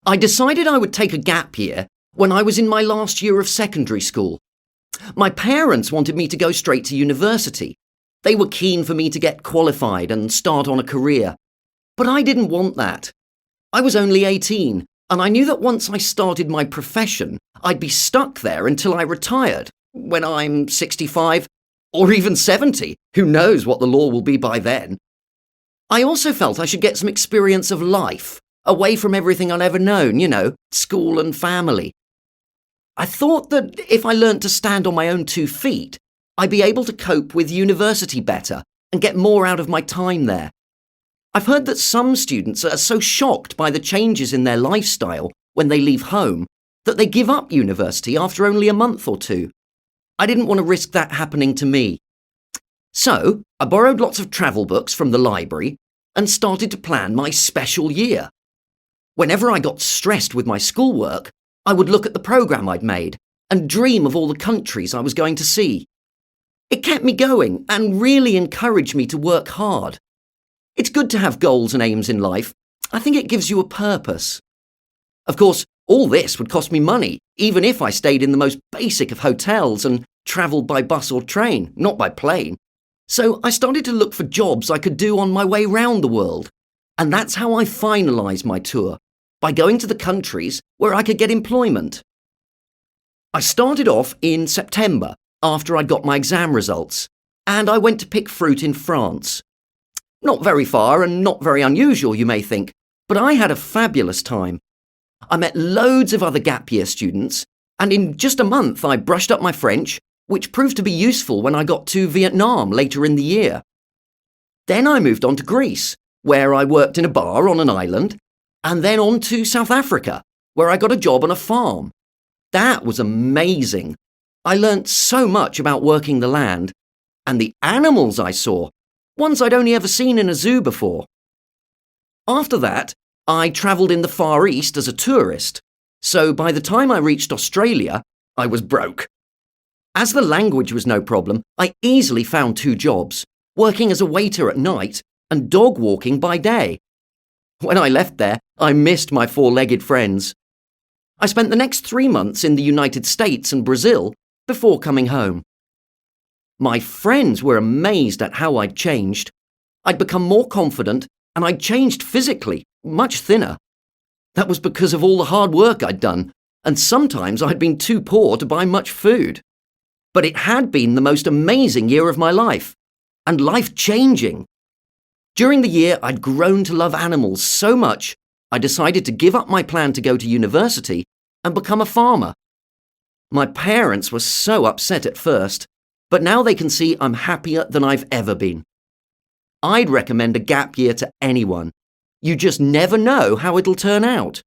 I decided I would take a gap year when I was in my last year of secondary school. My parents wanted me to go straight to university. They were keen for me to get qualified and start on a career. But I didn't want that. I was only 18, and I knew that once I started my profession, I'd be stuck there until I retired, when I'm 65, or even 70. Who knows what the law will be by then. I also felt I should get some experience of life, away from everything I'd ever known, school and family. I thought that if I learnt to stand on my own 2 feet, I'd be able to cope with university better and get more out of my time there. I've heard that some students are so shocked by the changes in their lifestyle when they leave home that they give up university after only a month or 2. I didn't want to risk that happening to me. So, I borrowed lots of travel books from the library and started to plan my special year. Whenever I got stressed with my schoolwork, I would look at the programme I'd made and dream of all the countries I was going to see. It kept me going and really encouraged me to work hard. It's good to have goals and aims in life. I think it gives you a purpose. Of course, all this would cost me money, even if I stayed in the most basic of hotels and travelled by bus or train, not by plane. So I started to look for jobs I could do on my way round the world. And that's how I finalised my tour, by going to the countries where I could get employment. I started off in September, after I'd got my exam results, and I went to pick fruit in France. Not very far and not very unusual, you may think, but I had a fabulous time. I met loads of other gap year students, and in just a month I brushed up my French, which proved to be useful when I got to Vietnam later in the year. Then I moved on to Greece, where I worked in a bar on an island, and then on to South Africa, where I got a job on a farm. That was amazing. I learnt so much about working the land, and the animals I saw, ones I'd only ever seen in a zoo before. After that, I travelled in the Far East as a tourist, so by the time I reached Australia, I was broke. As the language was no problem, I easily found 2 jobs, working as a waiter at night and dog walking by day. When I left there, I missed my 4-legged friends. I spent the next 3 months in the United States and Brazil before coming home. My friends were amazed at how I'd changed. I'd become more confident and I'd changed physically, much thinner. That was because of all the hard work I'd done, and sometimes I'd been too poor to buy much food. But it had been the most amazing year of my life, and life-changing. During the year, I'd grown to love animals so much, I decided to give up my plan to go to university and become a farmer. My parents were so upset at first, but now they can see I'm happier than I've ever been. I'd recommend a gap year to anyone. You just never know how it'll turn out.